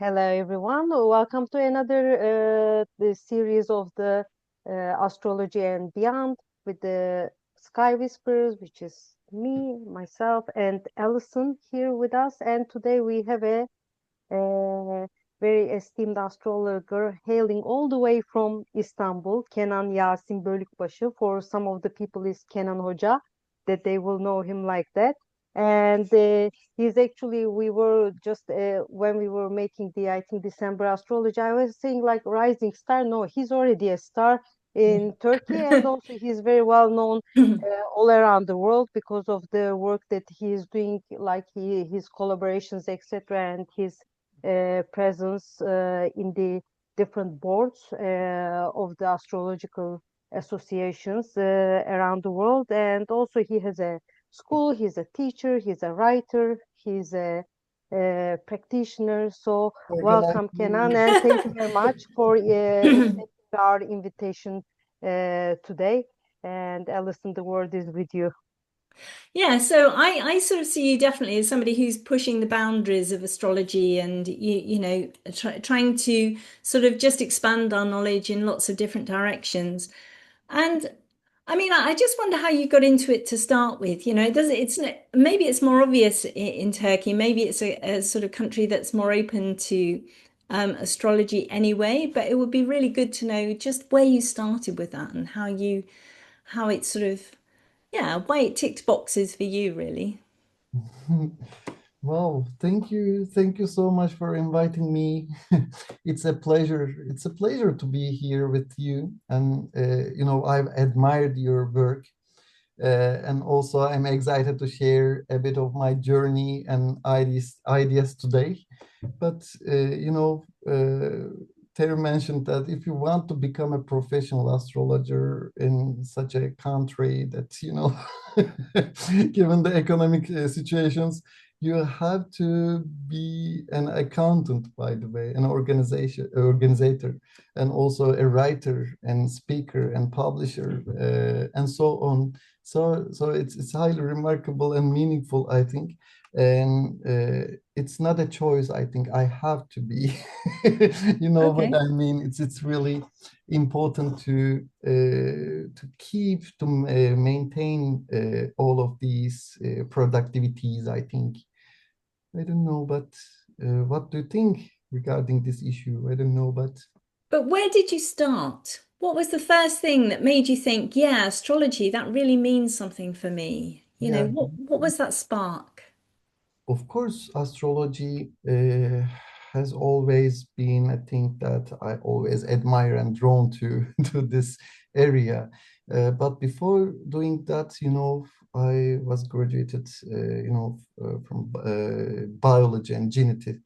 Hello, everyone. Welcome to another the series of the Astrology and Beyond with the Sky Whispers, which is me, myself, and Alison here with us. And today we have a very esteemed astrologer hailing all the way from Istanbul, Kenan Yasin Bölükbaşı. For some of the people, is Kenan Hoca, that they will know him like that. And he's actually, we were just when we were making the, I think, December astrology, I was saying like rising star. No, he's already a star in Turkey, and also he's very well known all around the world because of the work that he is doing, like his collaborations, etc., and his presence in the different boards of the astrological associations around the world. And also he has a school, he's a teacher, he's a writer, he's a practitioner. So welcome, Kenan, and thank you very much for accepting our invitation today. And Alison, the word is with you. Yeah, so I sort of see you definitely as somebody who's pushing the boundaries of astrology and trying to sort of just expand our knowledge in lots of different directions. And I mean, I just wonder how you got into it to start with. Maybe it's more obvious in Turkey. Maybe it's a sort of country that's more open to astrology anyway. But it would be really good to know just where you started with that and how it sort of, yeah, why it ticked boxes for you, really. Well, thank you. Thank you so much for inviting me. It's a pleasure. It's a pleasure to be here with you. And, I've admired your work. And also, I'm excited to share a bit of my journey and ideas today. But, Terry mentioned that if you want to become a professional astrologer in such a country that, given the economic situations, you have to be an accountant, by the way, an organizer, and also a writer and speaker and publisher, and so on. So it's highly remarkable and meaningful, I think. And it's not a choice. I think I have to be. You know Okay. what I mean? It's really important to maintain all of these productivities, I think. I don't know, but what do you think regarding this issue? I don't know, but But where did you start? What was the first thing that made you think, yeah, astrology, that really means something for me? yeah, What was that spark? of course, astrology has always been a thing that I always admire and drawn to to this area. But before doing that, I was graduated, from biology and genetic,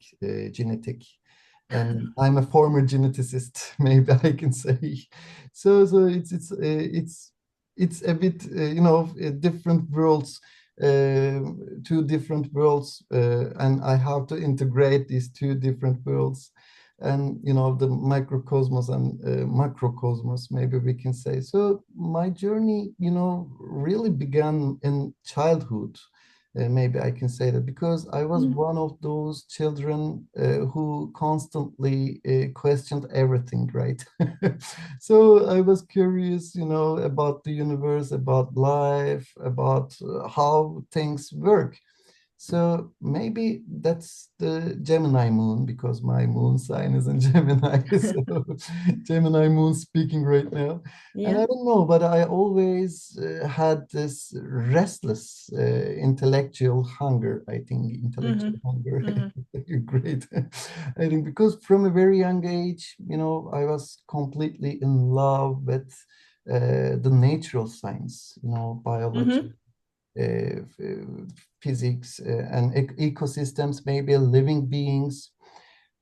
and I'm a former geneticist, maybe I can say. So it's a bit, different worlds, two different worlds, and I have to integrate these two different worlds, and the microcosmos and macrocosmos, maybe we can say. So my journey, really began in childhood. Maybe I can say that because I was Mm. one of those children who constantly questioned everything, right? So I was curious, about the universe, about life, about how things work. So maybe that's the Gemini moon, because my moon sign is in Gemini. So Gemini moon speaking right now. And Yeah. I don't know, but I always had this restless intellectual hunger, I think, Hmm. intellectual hunger. Hmm. Great. I think because from a very young age, I was completely in love with the natural science, biology, Hmm. physics, and ecosystems, maybe living beings,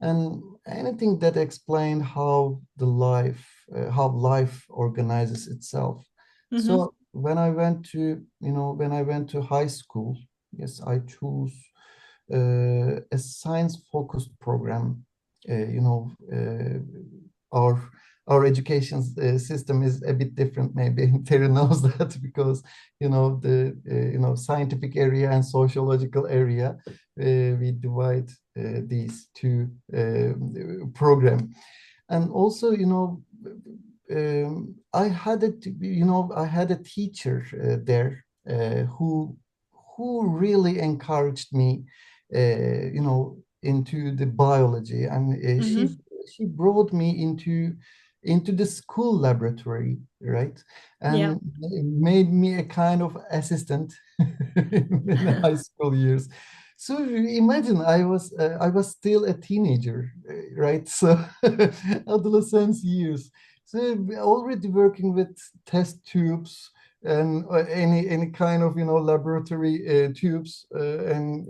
and anything that explained how life organizes itself. Hmm. So when I went to high school, yes, I chose a science-focused program. Our education system is a bit different. Maybe Terry knows that because the scientific area and sociological area. we divide these two program. And also, I had I had a teacher there who really encouraged me, into the biology, and she brought me into the school laboratory, right? Yeah. And made me a kind of assistant in the high school years. So imagine I was still a teenager, right? So adolescence years. So already working with test tubes and any kind of laboratory tubes and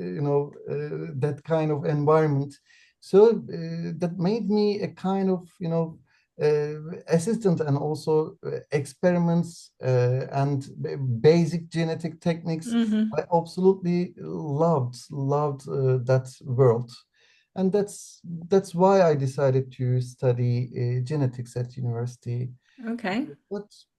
that kind of environment. So that made me a kind of assistant, and also experiments and basic genetic techniques. I absolutely loved that world, and that's why I decided to study genetics at university. Okay.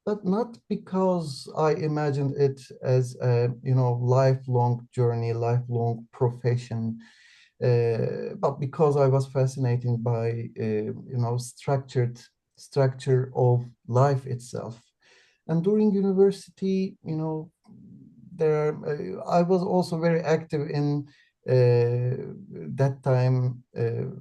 But not because I imagined it as a lifelong journey, lifelong profession, but because I was fascinated by structure of life itself. And during university, I was also very active in that time.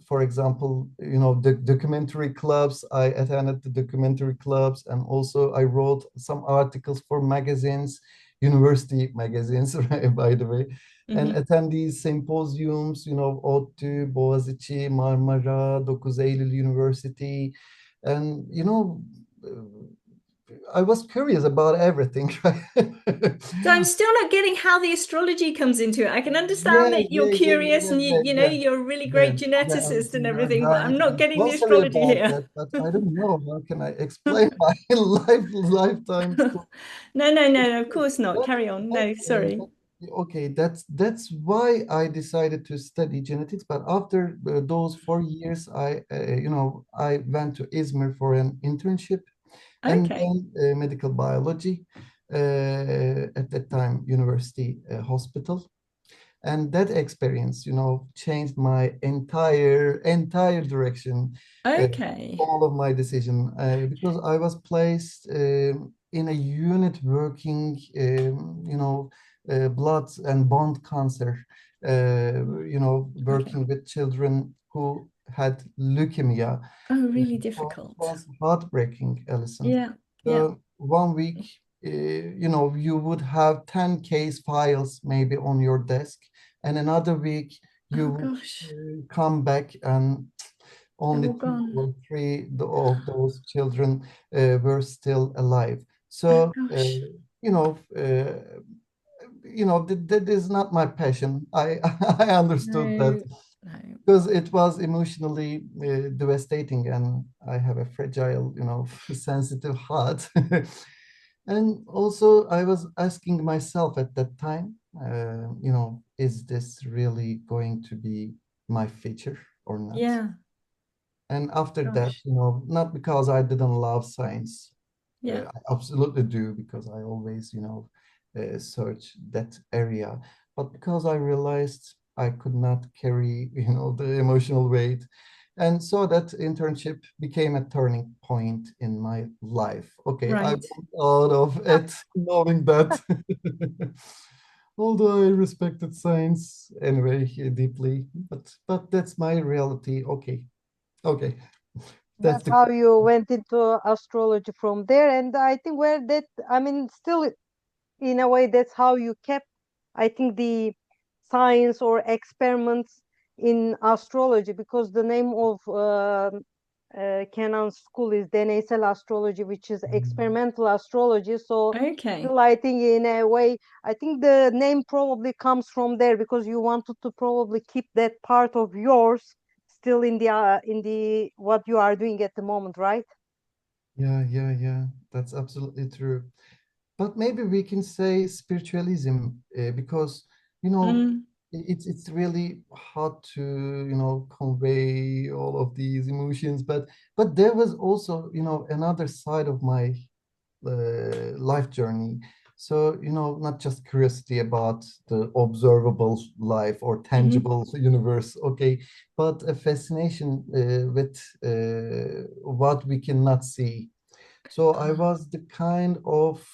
For example, the documentary clubs. I attended the documentary clubs, and also I wrote some articles for magazines, university magazines, right, by the way, and attend these symposiums, ODTÜ, Boğaziçi, Marmara, 9 Eylül University, and I was curious about everything. So I'm still not getting how the astrology comes into it. I can understand Yeah, that you're yeah, yeah, curious and yeah, yeah, you're a really yeah, great yeah. geneticist and everything, but I'm I'm not getting so the sorry astrology about here. that, but I don't know how can I explain my lifetime story. No, of course not. But, Carry on. but, No, sorry. okay, that's why I decided to study genetics. But after those 4 years, I went to Izmir for an internship, and Okay. then medical biology at that time, university hospital. And that experience, changed my entire direction, uh, Okay. all of my decision, because I was placed in a unit working, blood and bone cancer, Okay. working with children who had leukemia. Oh, really It difficult. was heartbreaking, Alison. Yeah. Yeah. So 1 week, you would have 10 case files maybe on your desk, and another week you Oh would gosh. come back and They're only all two gone. or three of those children were still alive. Oh So, gosh. you know, uh, that is not my passion. I I understood that, No. No. because it was emotionally devastating, and I have a fragile, sensitive heart. And also, I was asking myself at that time, is this really going to be my future or not? Yeah. And after that, Gosh. not because I didn't love science, Yeah. I absolutely do, because I always, search that area, but because I realized I could not carry, the emotional weight. And so that internship became a turning point in my life. Okay, I Right. went out of it knowing that. Although I respected science anyway deeply, but that's my reality. Okay, okay, that's That's the. how you went into astrology from there. And I think I mean, still in a way, that's how you kept, I think, the science or experiments in astrology, because the name of Kenan's school is deneysel astrology, which is experimental astrology. So Okay. still, I think in a way, I think the name probably comes from there, because you wanted to probably keep that part of yours still in the what you are doing at the moment, right? Yeah, yeah, yeah. That's absolutely true. But maybe we can say spiritualism, because Mm. it's really hard to convey all of these emotions. But there was also another side of my life journey. So, you know, not just curiosity about the observable life or Hmm. tangible universe, okay, but a fascination with what we cannot see. So I was the kind of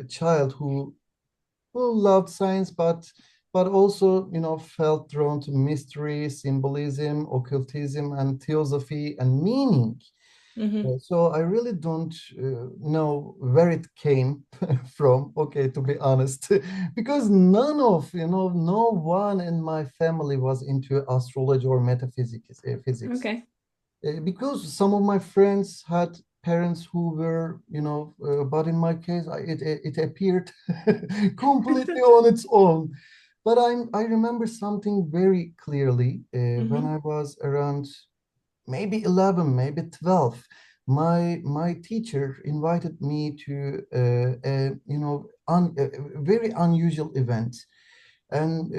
child who loved science, but also, you know, felt drawn to mystery, symbolism, occultism, and theosophy and meaning. Hmm. So I really don't know where it came from, okay, to be honest, because none of, you know, no one in my family was into astrology or metaphysics, physics. Okay. Because some of my friends had parents who were, you know, but in my case, it appeared completely on its own. But I remember something very clearly when Hmm. I was around maybe 11, maybe 12. My teacher invited me to you know, a very unusual event, and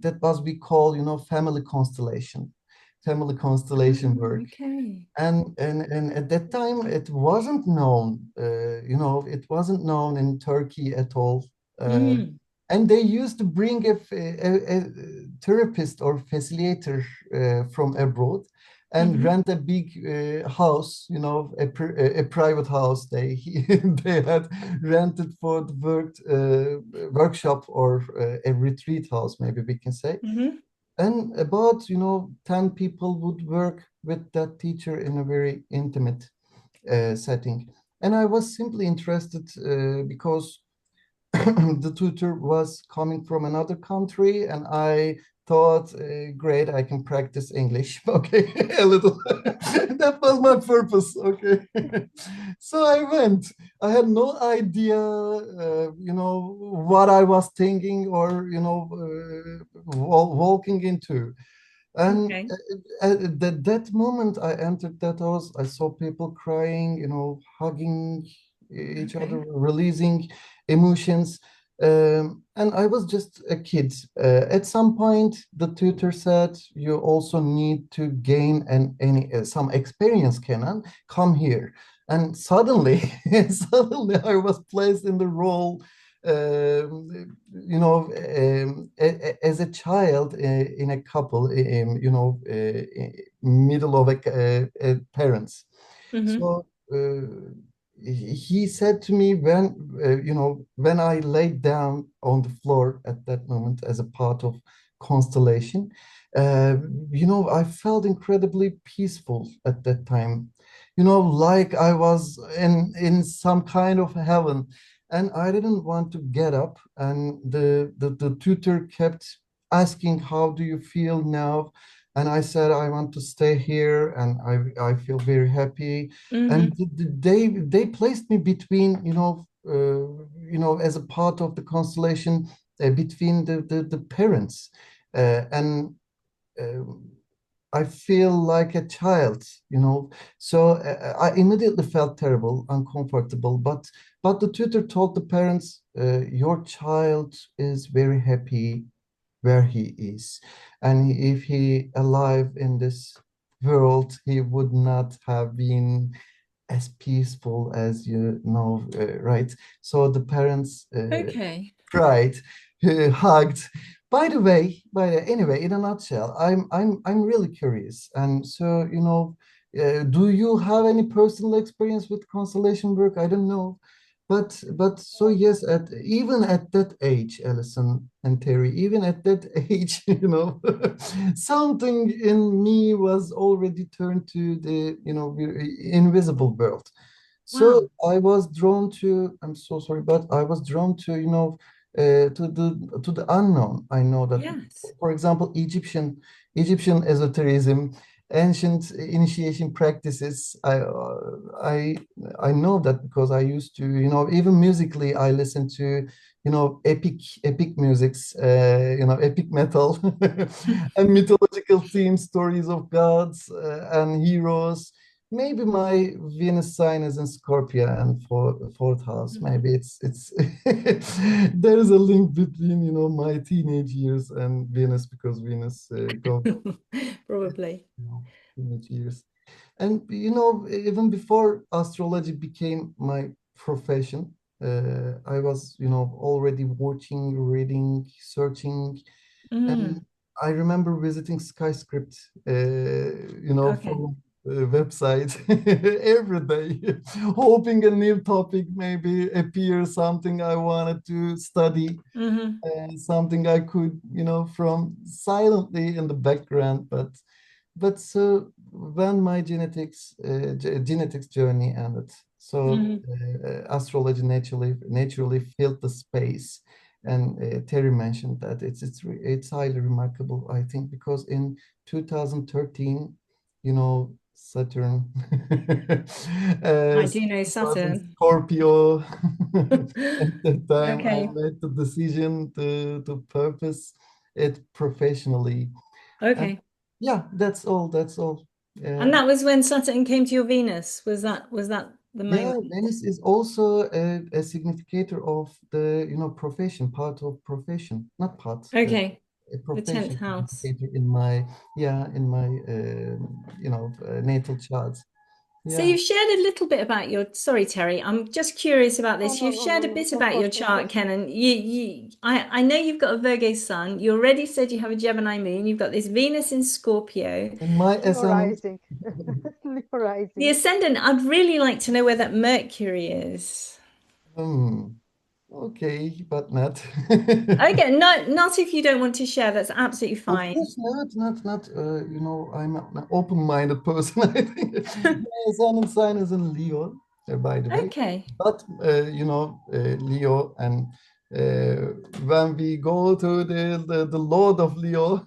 that was we call, you know, family constellation Oh, work. okay. And at that time it wasn't known, you know, it wasn't known in Turkey at all. Uh, Mm. and they used to bring a therapist or facilitator from abroad and Hmm. rent a big house, you know, a private house they they had rented for the workshop or a retreat house, maybe we can say. Hmm. And about, you know, 10 people would work with that teacher in a very intimate setting. And I was simply interested because the tutor was coming from another country, and I thought, great, I can practice English. Okay, a little. That was my purpose. Okay. So I went. I had no idea, you know, what I was thinking or, you know, walking into. And Okay. at that moment I entered that house, I saw people crying, you know, hugging each other, Okay. releasing emotions. And I was just a kid. At some point, the tutor said, "You also need to gain some experience, Kenan. Come here." And suddenly, suddenly, I was placed in the role, you know, as a child in a couple, you know, middle of a parents. Hmm. So he said to me when, you know, when I laid down on the floor at that moment as a part of constellation, uh, you know, I felt incredibly peaceful at that time. You know, like I was in some kind of heaven, and I didn't want to get up. And the tutor kept asking, "How do you feel now?" And I said, "I want to stay here, and I feel very happy." And Hmm. they placed me between, you know, as a part of the constellation, between the parents, and uh, I feel like a child, you know. So I immediately felt terrible, uncomfortable. But the tutor told the parents, "Your child is very happy where he is, and if he alive in this world, he would not have been as peaceful as you know, right?" So the parents Okay. cried, hugged. Anyway, in a nutshell, I'm really curious, and so, you know, do you have any personal experience with constellation work? I don't know, but so yes, at even at that age, Alison and Terry, even at that age, you know, something in me was already turned to the, you know, invisible world. So Wow. I was drawn to, I'm so sorry, but I was drawn to, you know, to the unknown. I know that, Yes. for example, Egyptian esotericism, ancient initiation practices. I I know that because I used to, you know, even musically, I listen to, you know, epic musics, you know, epic metal, and mythological themes, stories of gods and heroes. Maybe my Venus sign is in Scorpio and for fourth house. Maybe it's there's a link between, you know, my teenage years and Venus, because Venus goes, Probably. you know, teenage years. And you know, even before astrology became my profession, I was, already watching, reading, searching, and Mm. I remember visiting Skyscript, Okay. from website every day, hoping a new topic maybe appear, something I wanted to study, Hmm. something I could, from silently in the background. But so when my genetics journey ended, so Hmm. astrology naturally filled the space. And Terry mentioned that it's highly remarkable, I think, because in 2013, Saturn I uh, do know was in Saturn. Scorpio. At that time, I Okay. made the decision to purpose it professionally. And Okay. yeah, that's all. That's all. And Uh, that was when Saturn came to your Venus. Was that the yeah, moment? Venice is also a significator of the, profession, part of profession, not part, Okay. a The 10th profession house. significator in my, yeah, in my, natal chart. So Yeah. you've shared a little bit about your, sorry, Terry, I'm just curious about No, this. no, You've no, shared no, a no. bit Of about course, your of chart, course. Kenan. I know you've got a Virgo sun. You already said you have a Gemini moon. You've got this Venus in Scorpio. And my Leo ascendant, rising. Leo The rising. ascendant, I'd really like to know where that Mercury is. hmm, okay, but not. Okay, not if you don't want to share. That's absolutely Of fine. course not. I'm an open-minded person, I think. My sun and sign is in Leo, by the way. Okay. But, Leo, and uh, when we go to the Lord of Leo,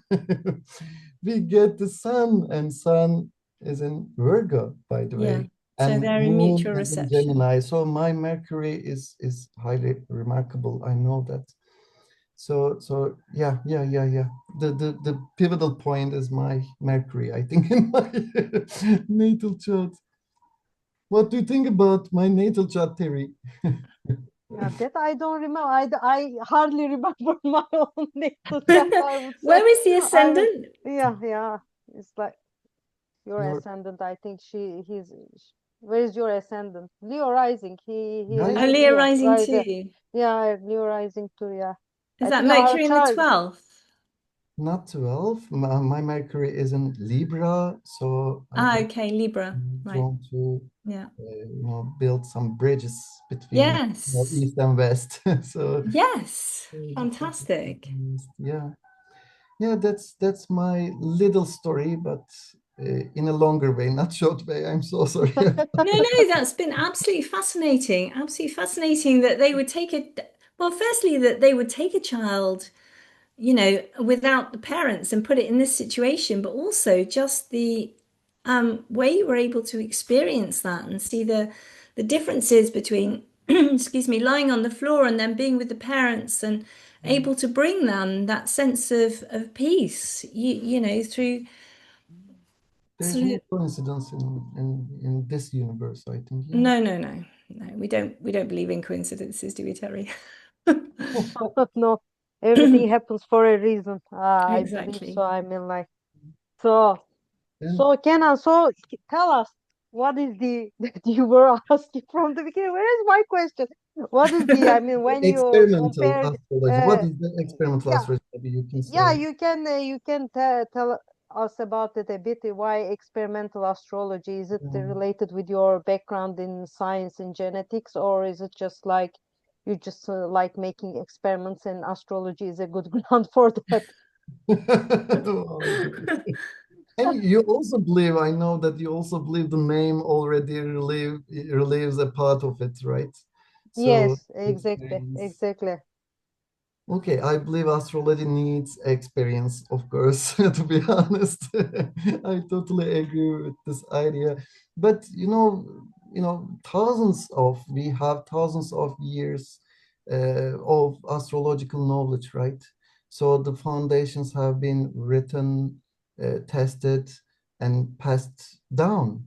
we get the sun, and sun is in Virgo, by the Yeah. way. So And they're in moon mutual is in reception. Gemini. So my Mercury is highly remarkable. I know that. So yeah. The pivotal point is my Mercury, I think, in my natal chart. What do you think about my natal chart, Terry? Yeah, that I don't remember. I hardly remember my own natal chart, I would say. Where is the I mean, ascendant? yeah. It's like your Your ascendant. I think where is your ascendant? Leo rising. He yeah, has Oh, yeah, Leo Leo, rising right? Yeah, too. yeah, Leo rising too. Yeah, Is I that think our Mercury in the chart. 12th? not 12. My Mercury is in Libra, so I Ah, believe okay, Libra. I'm Right. drawn to Yeah. build some bridges between, Yes. East and West. So Yes. the focus is Fantastic. on East. Yeah. Yeah, that's my little story, but in a longer way, not short way. I'm so sorry. No, no, that's been absolutely fascinating. Absolutely fascinating that they would take well, firstly, that they would take a child, without the parents and put it in this situation, but also just the way you were able to experience that and see the differences between, excuse me, lying on the floor and then being with the parents and able to bring them that sense of peace, through There's sort of no coincidence in this universe, I think. Yeah. no, no, no, no. We don't believe in coincidences, do we, Terry? No, everything happens for a reason. I believe so. Exactly. I mean, like so. And So Kenan, tell us what is the that you were asking from the beginning? Where is my question? What is the? I mean, when you experimental compared, astrology. What uh, is the experimental yeah, astrology? Maybe you can yeah, say. you can tell us about it a bit. Why experimental astrology? Is it Um, related with your background in science and genetics, or is it just like you just like making experiments and astrology is a good ground for that? oh my goodness. And you also believe, I know that you also believe the name already relieves a part of it, right? So Yes, exactly, experience. exactly. Okay, I believe astrology needs experience, of course, to be honest. I totally agree with this idea. But we have thousands of years of astrological knowledge, right? So the foundations have been written, tested, and passed down.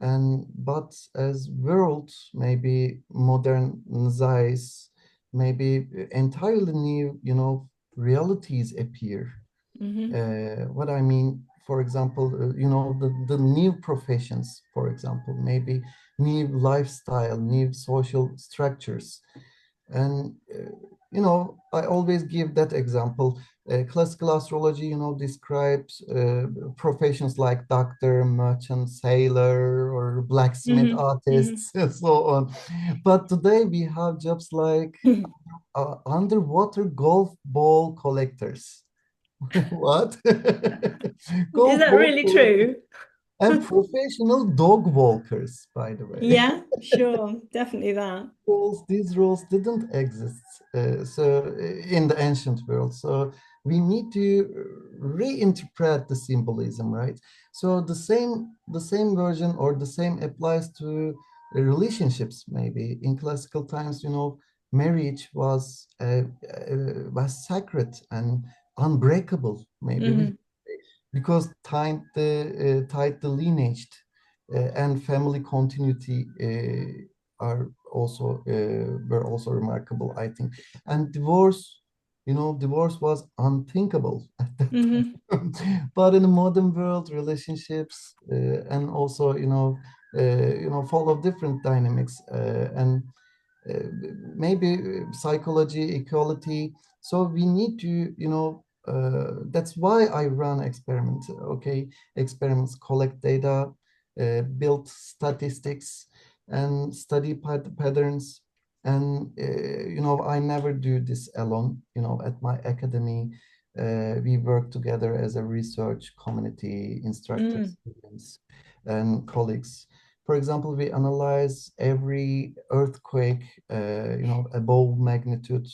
And but as world maybe modernizes, maybe entirely new, realities appear. What I mean, for example, the new professions, for example, maybe new lifestyle, new social structures. And, I always give that example. Classical astrology, describes professions like doctor, merchant, sailor, or blacksmith, artists, and so on. But today we have jobs like underwater golf ball collectors. What? Is Golf that ball really collectors true? and professional dog walkers, by the way. Yeah, sure, definitely that. These roles didn't exist in the ancient world. So we need to reinterpret the symbolism, right? So the same version or the same applies to relationships. Maybe in classical times, marriage was sacred and unbreakable. Maybe we because tied the lineage and family continuity were also remarkable, I think. And divorce was unthinkable at that time. But in the modern world, relationships and also follow different dynamics and uh, maybe psychology, equality. So we need to, that's why I run experiments. Okay, experiments collect data, build statistics, and study patterns. And I never do this alone. At my academy, we work together as a research community, instructors, students, and colleagues. For example, we analyze every earthquake, above magnitude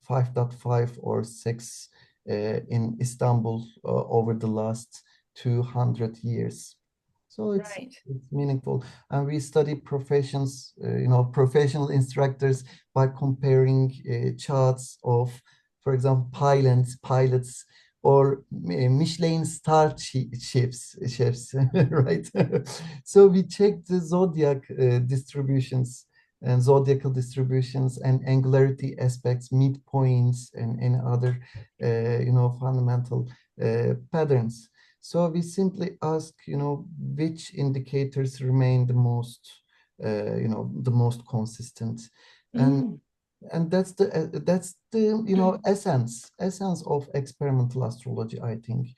5.5 or 6 in Istanbul over the last 200 years. So Right. it's meaningful. And we study professional instructors by comparing charts of, for example, pilots, or Michelin star chefs, right? So we check the zodiac distributions and zodiacal distributions and angularity aspects, midpoints, and other, fundamental patterns. So we simply ask, which indicators remain the most consistent, and that's the essence of experimental astrology, I think.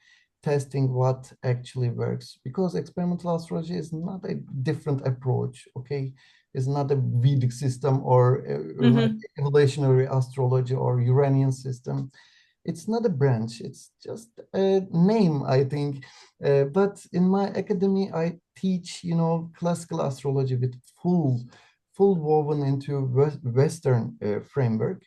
Testing what actually works, because experimental astrology is not a different approach. Okay, it's not a Vedic system or evolutionary astrology or Uranian system. It's not a branch, it's just a name, I think. But in my academy, I teach, classical astrology with full woven into Western framework,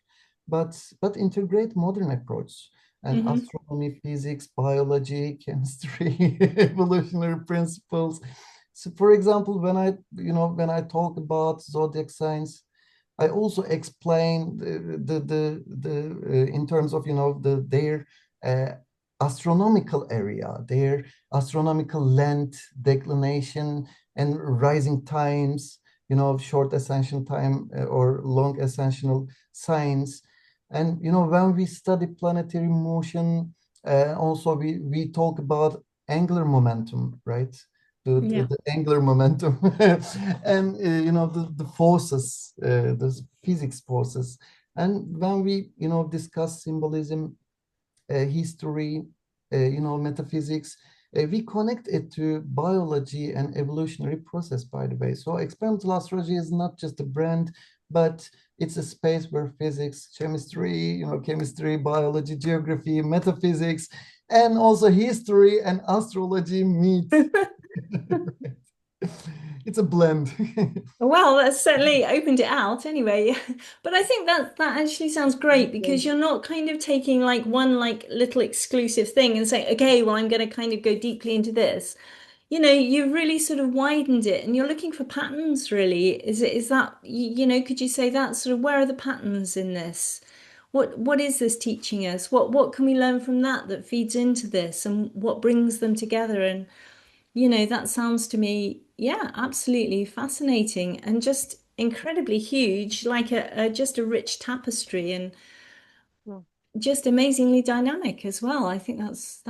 but integrate modern approach and astronomy, physics, biology, chemistry, evolutionary principles. So, for example, when I talk about zodiac signs, I also explain in terms of their uh, astronomical area, their astronomical length, declination, and rising times. Short ascension time or long ascensional signs. And when we study planetary motion, also we talk about angular momentum, right? The angular momentum and the forces, the physics forces. And when we discuss symbolism, history, metaphysics, we connect it to biology and evolutionary process, by the way. So experimental astrology is not just a brand, but it's a space where physics, chemistry, biology, geography, metaphysics, and also history and astrology meet. It's a blend. Well, that's certainly opened it out anyway. But I think that actually sounds great because you're not kind of taking like one like little exclusive thing and saying, okay, well, I'm going to kind of go deeply into this. You've really sort of widened it and you're looking for patterns, really. Is that, could you say that sort of where are the patterns in this? What is this teaching us? What can we learn from that feeds into this and what brings them together? And that sounds to me, yeah, absolutely fascinating and just incredibly huge, like just a rich tapestry. And Mm. just amazingly dynamic as well. I think that's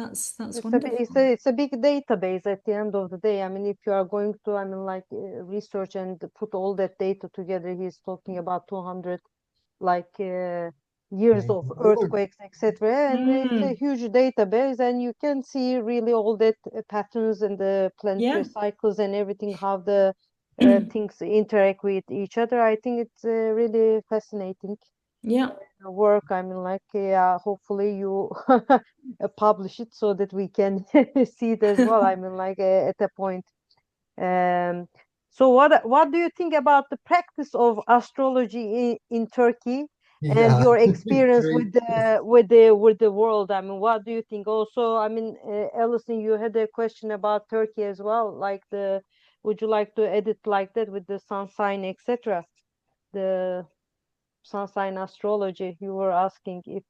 wonderful. It's a big database at the end of the day. I mean, if you are going to, I mean, like research and put all that data together, he's talking about 200 like years Maybe of more. earthquakes, etc. And it's a Mm, huge database, and you can see really all that patterns and the planetary yeah. cycles and everything, how the things interact with each other. I think it's really fascinating Yeah. work. I mean, like, yeah, hopefully you publish it so that we can see it as well. I mean, like, at a point. Um, so what do you think about the practice of astrology in Turkey and Yeah, your experience great. with the world? I mean, what do you think? Also, I mean, Alison, you had a question about Turkey as well. Like would you like to edit like that with the sun sign, etc.? The sun sign astrology. You were asking if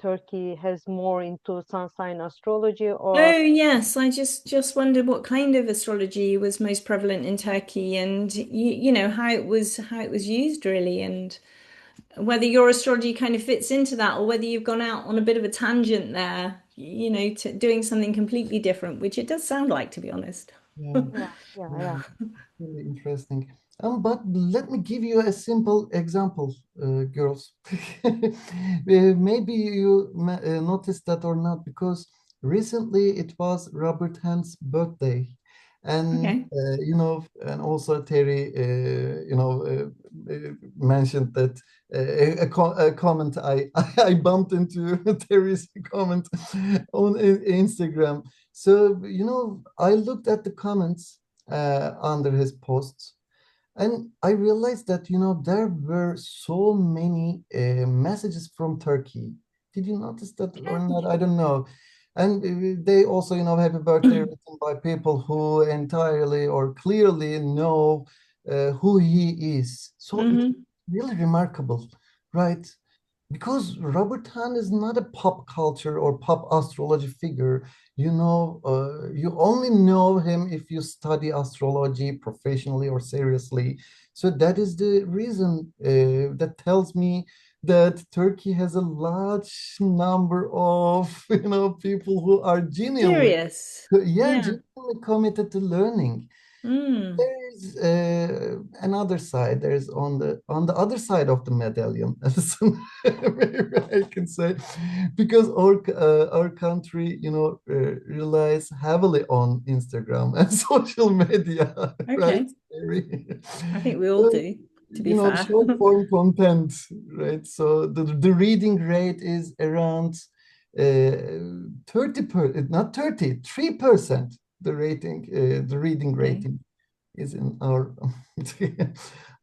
Turkey has more into sun sign astrology or Oh yes, I just wondered what kind of astrology was most prevalent in Turkey, and you know how it was used really, and whether your astrology kind of fits into that, or whether you've gone out on a bit of a tangent there, you know, to doing something completely different, which it does sound like, to be honest. Yeah, yeah, yeah, yeah, yeah. really interesting. But let me give you a simple example, girls. Maybe you noticed that or not, because recently it was Robert Hand's birthday, and Okay. and also Terry, mentioned that a comment I I bumped into Terry's comment on Instagram. So, I looked at the comments under his posts, and I realized that, there were so many messages from Turkey. Did you notice that or not? I don't know. And they also, happy birthday written by people who entirely or clearly know who he is. So it's Hmm. really remarkable, right? Because Robert Hahn is not a pop culture or pop astrology figure. You only know him if you study astrology professionally or seriously. So that is the reason that tells me that Turkey has a large number of people who are genuinely, Serious. yeah, Yeah. genuinely committed to learning. Mm. There's another side. There's on the other side of the medallion, Alison, maybe I can say, because our country, relies heavily on Instagram and social media, right? Okay. I think we all So, do, to be fair. short form content, right? So the reading rate is around not 30, 3%. The reading Okay. rating is in our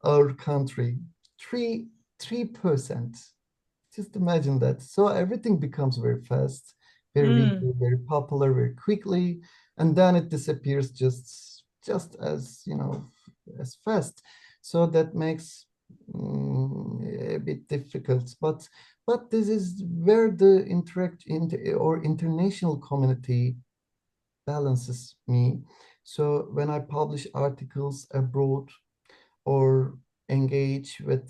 our country. Three 3%. Just imagine that. So everything becomes very fast, Mm. very popular, very quickly, and then it disappears just as as fast. So that makes a bit difficult. But this is where the or international community balances me. So when I publish articles abroad or engage with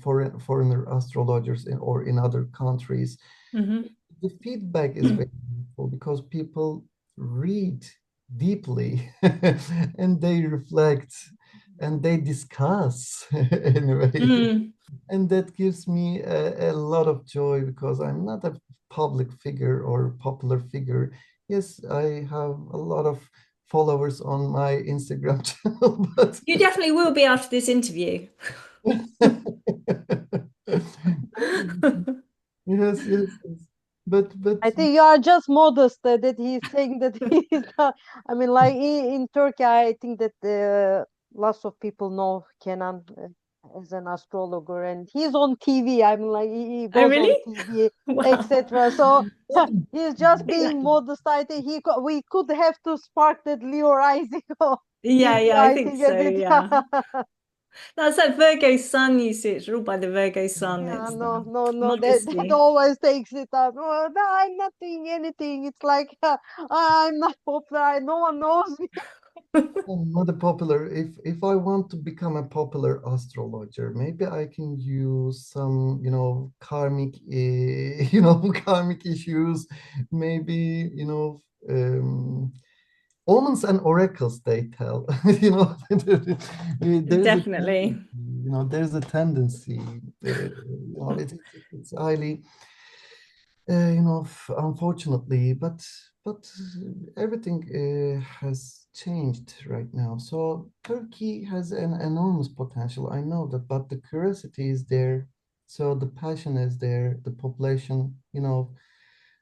foreigner astrologers or in other countries, Hmm. the feedback is very meaningful because people read deeply and they reflect and they discuss anyway. Mm. And that gives me a lot of joy because I'm not a public figure or popular figure. Yes, I have a lot of followers on my Instagram channel, but You definitely will be after this interview. yes, yes, yes. But I think you are just modest that he's saying that he's not. I mean, like in Turkey, I think that lots of people know Kenan as an astrologer, and he's on TV. I mean, like he Oh, goes on really? TV, Wow. etc. So but he's just being Exactly. modest. I think we could have to spark that Leo rising Yeah, in you. yeah, I I think think a so. bit. Yeah. That's that Virgo sun, you see. It's ruled by the Virgo sun. Yeah, It's no, no, no. That modesty. always takes it out. Oh, no, I'm not doing anything. It's like I'm not popular. No one knows me. I'm not a popular. If I want to become a popular astrologer, maybe I can use some, karmic, karmic issues. Maybe, omens and oracles, they tell. There's a Definitely. tendency, there's a tendency. It's highly, unfortunately, but everything has changed right now. So Turkey has an enormous potential. I know that, but the curiosity is there. So the passion is there. The population,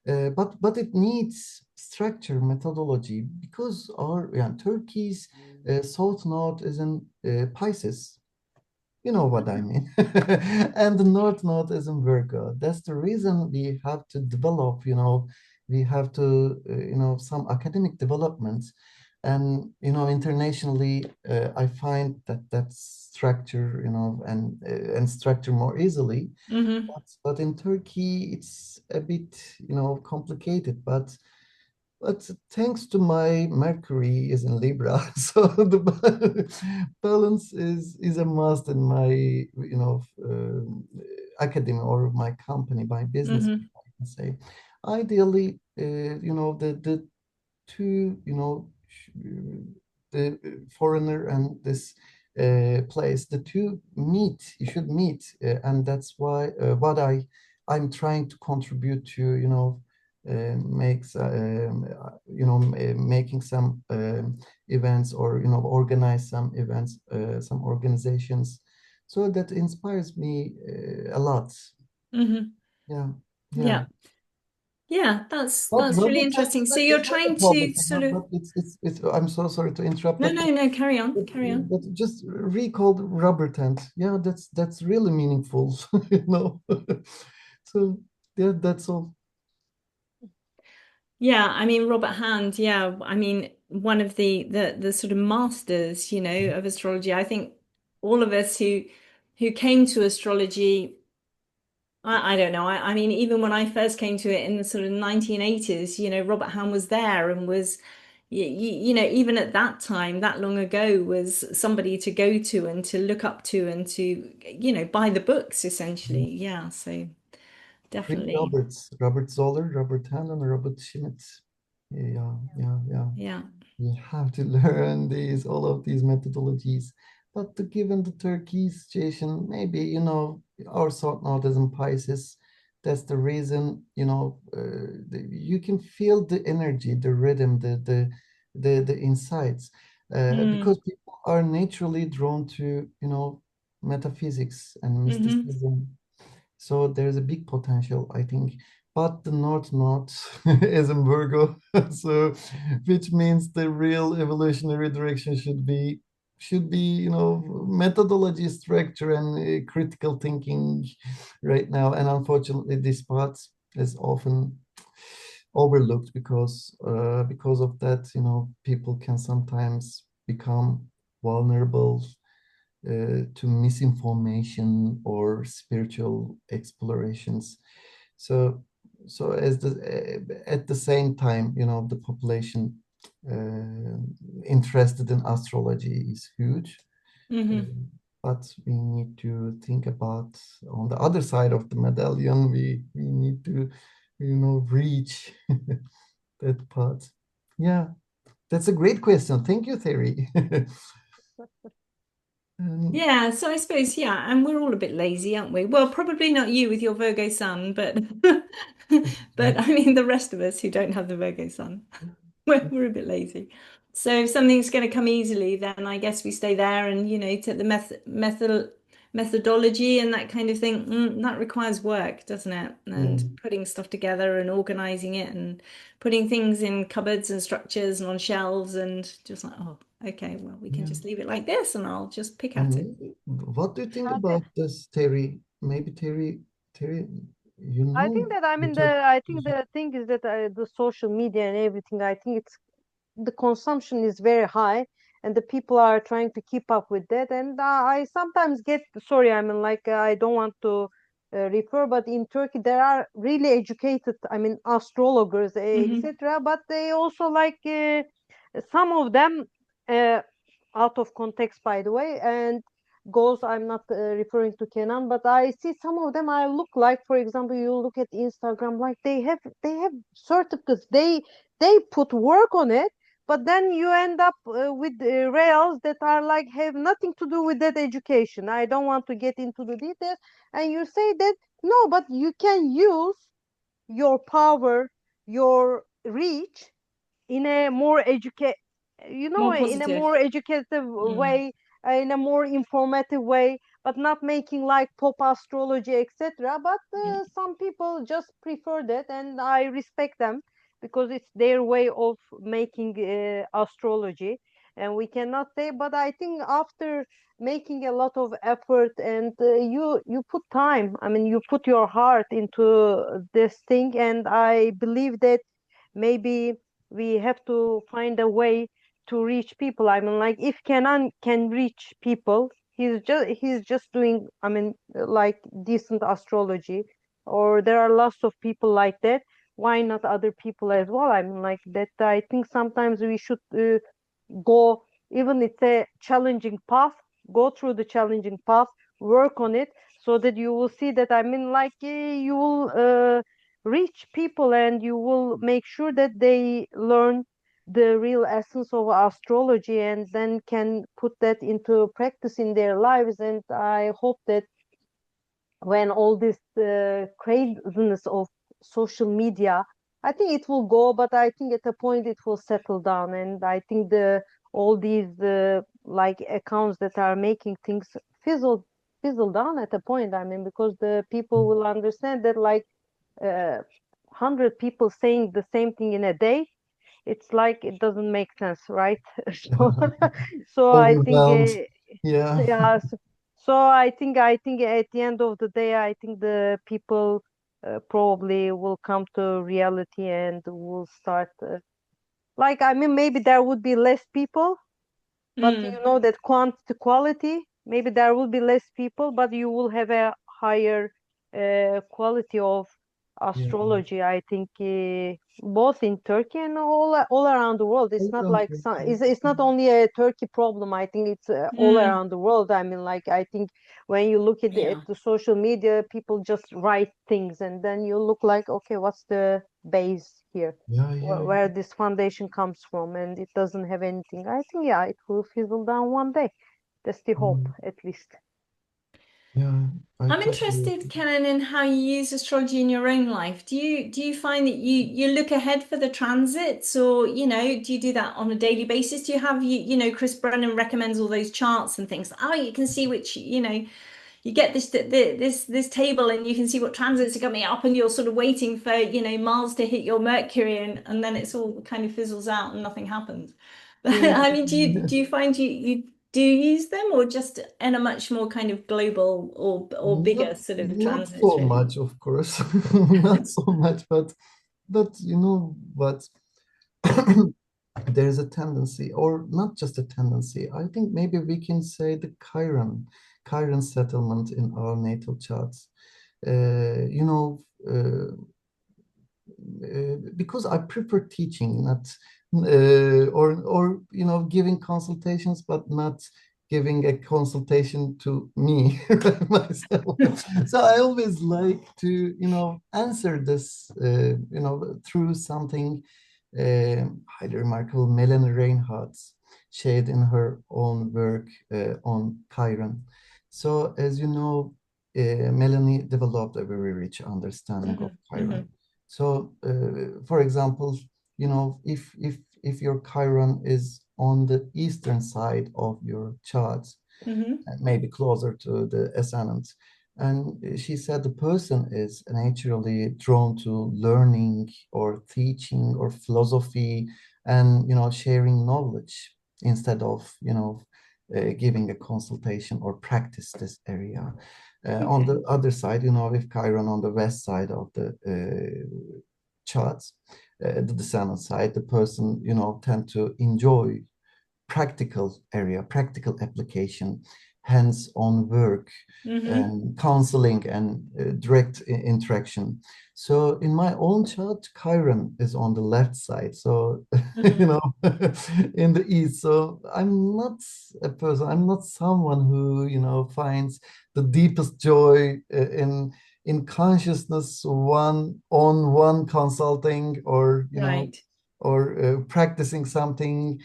but it needs structure, methodology, because our Turkey's south node is in Pisces. You know what I mean. And the North Node is in Virgo. That's the reason we have to develop, we have to, some academic developments. And, internationally, I find that structure, and structure more easily. Hmm. But in Turkey, it's a bit, complicated. But thanks to my Mercury is in Libra, so the balance is a must in my academy or my company, my business, Hmm. I can say. Ideally, the two, the foreigner and this place, the two meet. You should meet, and that's why what I'm trying to contribute to, makes making some events, or organize some events, some organizations, so that inspires me a lot. Hmm. Yeah, yeah. Yeah. Yeah, But that's really Robert Hand interesting. So you're is not a trying problem, to sort of, but it's. I'm so sorry to interrupt, no, no, no, carry on, carry on. but just recall Robert Hand. Yeah, that's really meaningful, you know. So yeah, that's all. Yeah, I mean Robert Hand, yeah, I mean one of the sort of masters, of astrology. I think all of us who came to astrology, I don't know. I mean, even when I first came to it in the sort of 1980s, Robert Hand was there and was, even at that time, that long ago, was somebody to go to and to look up to and to, buy the books essentially. Yeah, so Three definitely. Roberts: Robert Zoller, Robert Hand, and Robert Schmidt. Yeah, yeah, yeah. Yeah. You have to learn all of these methodologies. But given the Turkey situation, maybe, our sort node is in Pisces. That's the reason, you can feel the energy, the rhythm, the insights, Mm. because people are naturally drawn to, metaphysics and Hmm. mysticism. So there's a big potential, I think. But the North Node is in Virgo, so which means the real evolutionary direction should be, methodology, structure, and critical thinking right now. And unfortunately, this part is often overlooked because of that. People can sometimes become vulnerable to misinformation or spiritual explorations. So, so at the same time, the population uh, interested in astrology is huge. Uh, Hmm. but we need to think about, on the other side of the medallion, we need to, reach that part. Yeah, that's a great question. Thank you, Thierry. Um, Yeah, so I suppose, yeah, and we're all a bit lazy, aren't we? Well, probably not you with your Virgo sun, but but I mean the rest of us who don't have the Virgo sun, we're a bit lazy. So if something's going to come easily, then I guess we stay there and take the methodology and that kind of thing. That requires work, doesn't it? yeah, And putting stuff together and organizing it and putting things in cupboards and structures and on shelves and just like, oh, okay, well, we can yeah. just leave it like this and I'll just pick at it. And what do you think I think about this, Terry? Maybe Terry, I think that I the mean Turkish. I think the thing is that the social media and everything. I think it's the consumption is very high, and the people are trying to keep up with that. And I sometimes get sorry. I mean, like I don't want to refer, but in Turkey there are really educated. I mean, astrologers, Hmm. etc. But they also like some of them. out of context, by the way, and goals, I'm not referring to Kenan, but I see some of them I look like, for example, you look at Instagram, like they have certificates, they put work on it, but then you end up with rails that are like have nothing to do with that education. I don't want to get into the details, and you say that no, but you can use your power, your reach in a more More in a more positive. educative Mm. way, in a more informative way, but not making like pop astrology, etc. But Mm. some people just prefer that, and I respect them because it's their way of making astrology, and we cannot say. But I think after making a lot of effort and you put time, I mean, you put your heart into this thing, and I believe that maybe we have to find a way to reach people. I mean, like if Kenan can reach people, he's just doing, I mean, like decent astrology, or there are lots of people like that. Why not other people as well? I mean, like that. I think sometimes we should go, even it's a challenging path, go through the challenging path, work on it, so that you will see that, I mean, like you will reach people, and you will make sure that they learn the real essence of astrology, and then can put that into practice in their lives. And I hope that when all this craziness of social media, I think it will go, but I think at a point it will settle down. And I think the all these like accounts that are making things fizzle down at a point. I mean, because the people will understand that like 100 people saying the same thing in a day, it's like it doesn't make sense, right? So, so I think Overwhelmed. Yeah. yeah, so I think at the end of the day, I think the people probably will come to reality and will start like, I mean, maybe there would be less people, but you Mm. know that quantity quality, maybe there will be less people, but you will have a higher quality of Yeah. astrology. I think both in Turkey and all around the world. It's not Around like here. it's not only a Turkey problem. I think it's all Mm. around the world. I mean, like I think when you look at Yeah. the social media, people just write things, and then you look like, okay, what's the base here? Yeah, Where, yeah, where this foundation comes from, and it doesn't have anything. I think, yeah, it will fizzle down one day. That's the yeah. hope, at least. Yeah, I I'm totally interested, agree. Kenan, in how you use astrology in your own life. Do you find that you look ahead for the transits, or do you do that on a daily basis? Do you have Chris Brennan recommends all those charts and things. Oh, you can see which you get this table and you can see what transits are coming up, and you're sort of waiting for Mars to hit your Mercury, and then it's all kind of fizzles out and nothing happens. I mean, do you find you do use them, or just in a much more kind of global or Not bigger sort of not so transitory? much, of course. Not so much, but you know what? There's a tendency, or not just a tendency. I think maybe we can say the Chiron settlement in our natal charts. You know, because I prefer teaching, not or giving consultations, but not giving a consultation to me myself. So I always like to answer this through something highly remarkable. Melanie Reinhardt's shared in her own work on Chiron. So as you know, Melanie developed a very rich understanding of Hmm. Chiron. So, for example, if your Chiron is on the eastern side of your chart, Hmm. maybe closer to the ascendant, and she said the person is naturally drawn to learning or teaching or philosophy, and sharing knowledge instead of giving a consultation or practice this area. On Okay. the other side, if Chiron on the west side of the charts, the descendant side, the person, tend to enjoy practical area, practical application, hands-on work and counseling and direct interaction. So in my own chart, Chiron is on the left side. So, you know, in the east. So I'm not a person, I'm not someone who, you know, finds the deepest joy in consciousness one consulting or, you know, Right. or practicing something.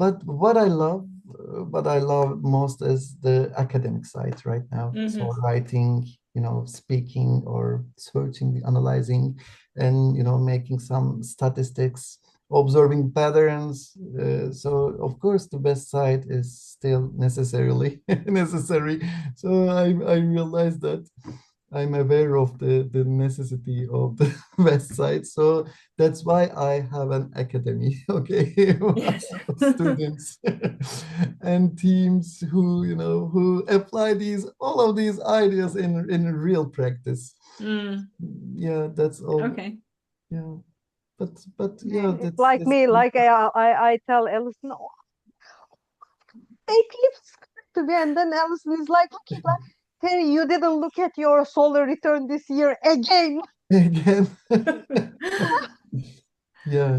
But what I love most is the academic side right now. So writing, you know, speaking or searching, analyzing, and, you know, making some statistics, observing patterns. So of course the best side is still necessarily necessary. So I realized that I'm aware of the necessity of the West Side. So that's why I have an academy, okay, Yes. of students and teams who, you know, who apply all of these ideas in real practice. Yeah, that's all. Okay. Yeah, but yeah, It's like that's me, like I tell Alison, oh, fake lips to me, and then Alison is like, looking like, Terry, you didn't look at your solar return this year again. again. Yeah.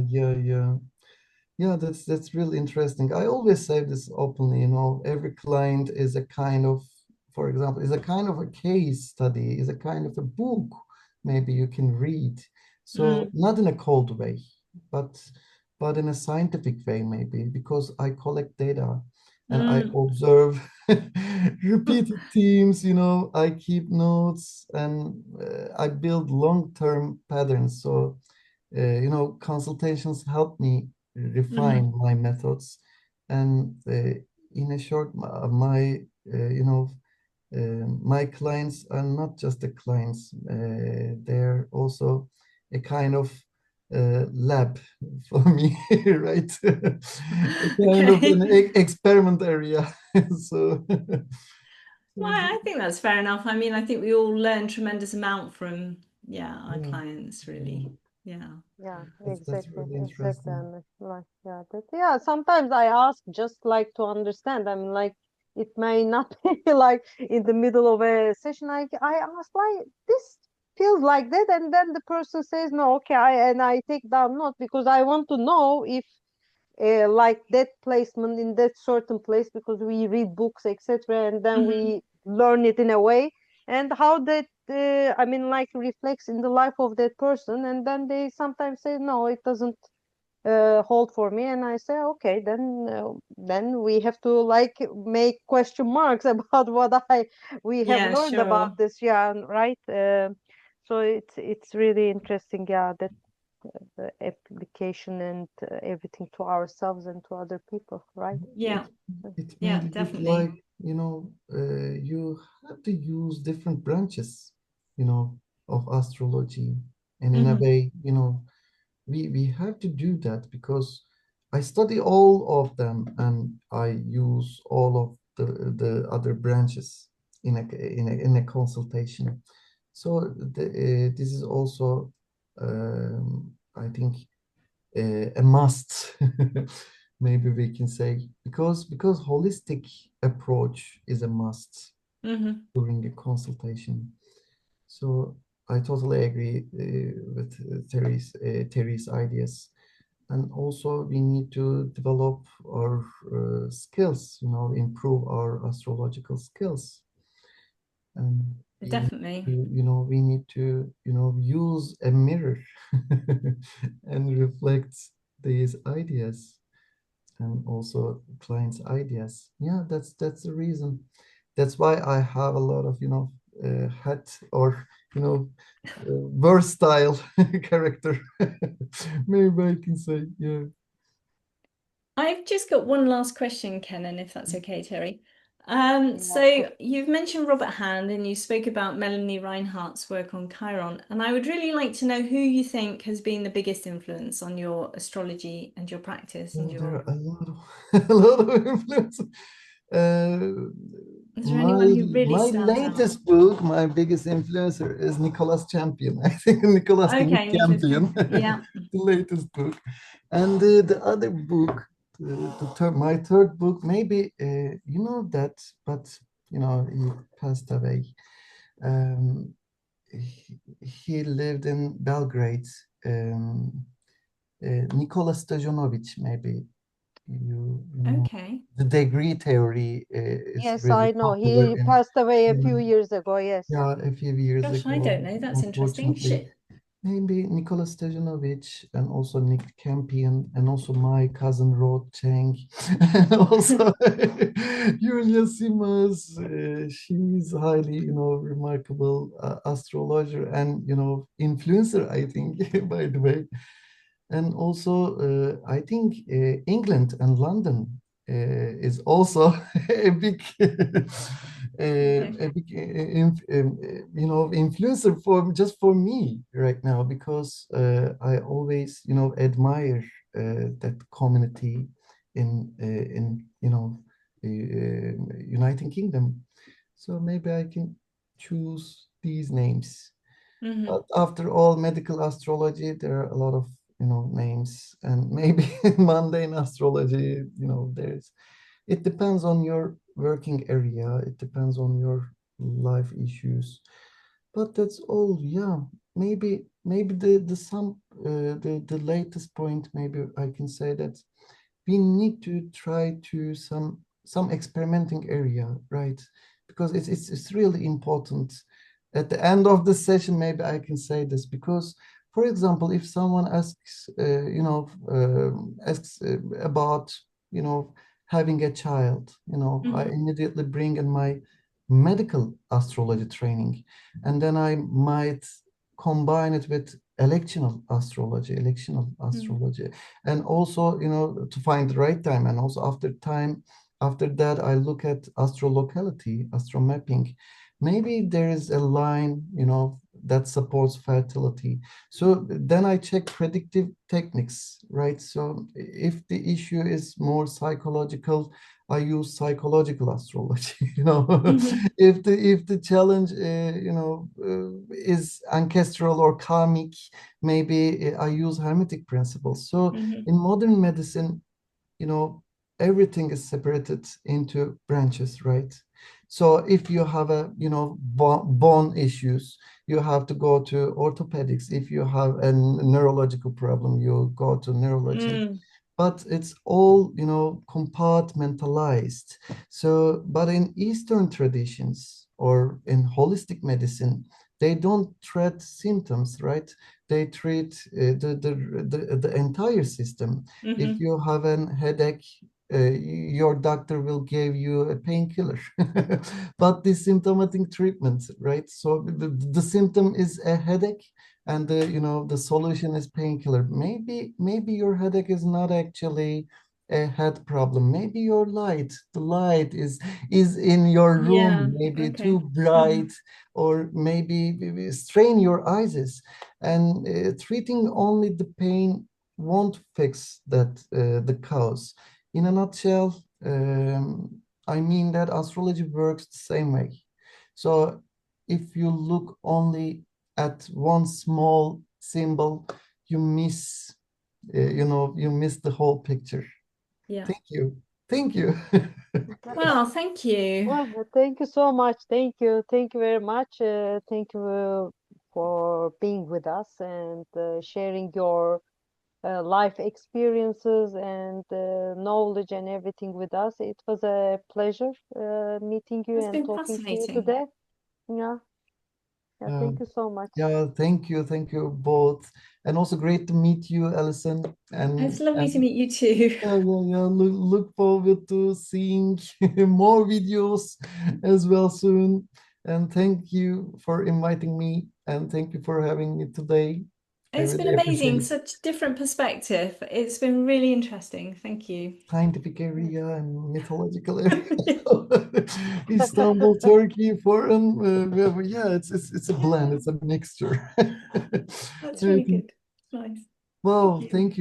Yeah, that's really interesting. I always say this openly, you know, every client is a kind of, for example, is a kind of a case study, is a kind of a book maybe you can read. So not in a cold way, but in a scientific way maybe, because I collect data and I observe repeated themes, you know, I keep notes and I build long-term patterns. So you know, consultations help me refine my methods. And in a short, you know, my clients are not just the clients, they're also a kind of lab for me, right? A kind of an experiment area. So, Well, I think that's fair enough. I mean, I think we all learn tremendous amount from, our yeah, clients, really. Yeah. Yeah, that's exactly, really exactly. interesting. And like, yeah, sometimes I ask just like to understand. I mean, like, it may not be like in the middle of a session. I ask like this feels like that, and then the person says no, okay, and I take down note because I want to know if like that placement in that certain place because we read books, etc., and then we learn it in a way, and how that I mean, like reflects in the life of that person, and then they sometimes say no, it doesn't hold for me, and I say okay, then we have to like make question marks about what we have Yeah, learned about sure. this, yeah, right. So it's really interesting, yeah, that application and everything to ourselves and to other people, right? Yeah. It Yeah, made it look definitely. like, you know, you have to use different branches, you know, of astrology. And in a way, you know, we have to do that because I study all of them and I use all of the other branches in a consultation. So this is also, I think, a must, maybe we can say, because holistic approach is a must during a consultation. So I totally agree with Terry's ideas. And also we need to develop our skills, you know, improve our astrological skills. And we need Definitely. to, you know, we need to, you know, use a mirror and reflect these ideas and also clients' ideas. Yeah, that's the reason. That's why I have a lot of, you know, hat or, you know, versatile character. Maybe I can say, yeah. I've just got one last question, Kenan, if that's okay, Terry. Yeah, So you've mentioned Robert Hand and you spoke about Melanie Reinhardt's work on Chiron, and I would really like to know who you think has been the biggest influence on your astrology and your practice and Oh, there your. are a lot of a lot of influence. Uh, Is there anyone who really my stands out? latest book, my biggest influencer is Nicholas Campion. I think Nicholas Okay, Nicholas Campion, Campion. Yeah. the latest book, and the other book my third book, maybe you know that, but you know he passed away. Um, he lived in Belgrade. Nicholas Stojanovic, maybe you know. Okay. The degree theory is Yes, really I know. popular He passed away a few in years ago. Yes. yeah, a few years Gosh, I ago, don't know. That's interesting. unfortunately. Maybe Nicholas Stojanovic and also Nick Campion and also my cousin Rod Chang and also Julia Simas. She's highly, you know, remarkable astrologer and, you know, influencer, I think, by the way. And also, I think England and London is also a big, Okay. a big, you know, influencer for just for me right now because I always, you know, admire that community in you know, United Kingdom. So maybe I can choose these names. Mm-hmm. But after all, medical astrology, there are a lot of, you know, names, and maybe mundane astrology, you know, it depends on your working area, it depends on your life issues. But that's all, yeah. Maybe the some the latest point, maybe I can say that we need to try to some experimenting area, right? Because it's really important. At the end of the session, maybe I can say this because, for example, if someone asks, you know, asks about, you know, having a child, you know, I Mm-hmm. immediately bring in my medical astrology training, and then I might combine it with electional astrology, and also, you know, to find the right time, and also after that I look at astrolocality, astro mapping. Maybe there is a line, you know, that supports fertility. So then I check predictive techniques, right? So if the issue is more psychological, I use psychological astrology. You know, Mm-hmm. if the challenge, you know, is ancestral or karmic, maybe I use hermetic principles. So Mm-hmm. in modern medicine, you know, everything is separated into branches, right? So if you have a, you know, bone issues, you have to go to orthopedics. If you have a neurological problem, you go to neurology. Mm. But it's all, you know, compartmentalized. So but in Eastern traditions or in holistic medicine, they don't treat symptoms, right? They treat the entire system. If Mm-hmm. you have a headache, your doctor will give you a painkiller. But the symptomatic treatment, right? So the symptom is a headache, and the, you know, the solution is painkiller. Maybe your headache is not actually a head problem. Maybe the light is in your Yeah. room, maybe too Okay. bright, or maybe strain your eyes. And treating only the pain won't fix that, the cause. In a nutshell, I mean that astrology works the same way. So if you look only at one small symbol, you miss, you know, you miss the whole picture. Yeah. Thank you. Thank you. Well, thank you. Well, thank you so much. Thank you. Thank you very much. Thank you for being with us and sharing your life experiences and knowledge and everything with us. It was a pleasure meeting you It's and been talking to you fascinating. today. Yeah, yeah. Yeah, Thank you so much. yeah, thank you both. And also great to meet you, Alison. It's lovely to And meet you too. yeah, yeah, yeah. Look forward to seeing more videos as well soon. And thank you for inviting me, and thank you for having me today. I It's been really appreciate amazing, it. such different perspective. It's been really interesting. Thank you. Scientific area and mythological area. Istanbul, Turkey, foreign. Yeah, it's a blend. Yeah, It's a mixture. that's I really think. good. Nice. Thank Wow, you. thank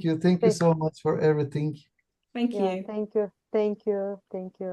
you Thank, so much for everything. Thank yeah, you. thank you. Thank you. Thank you.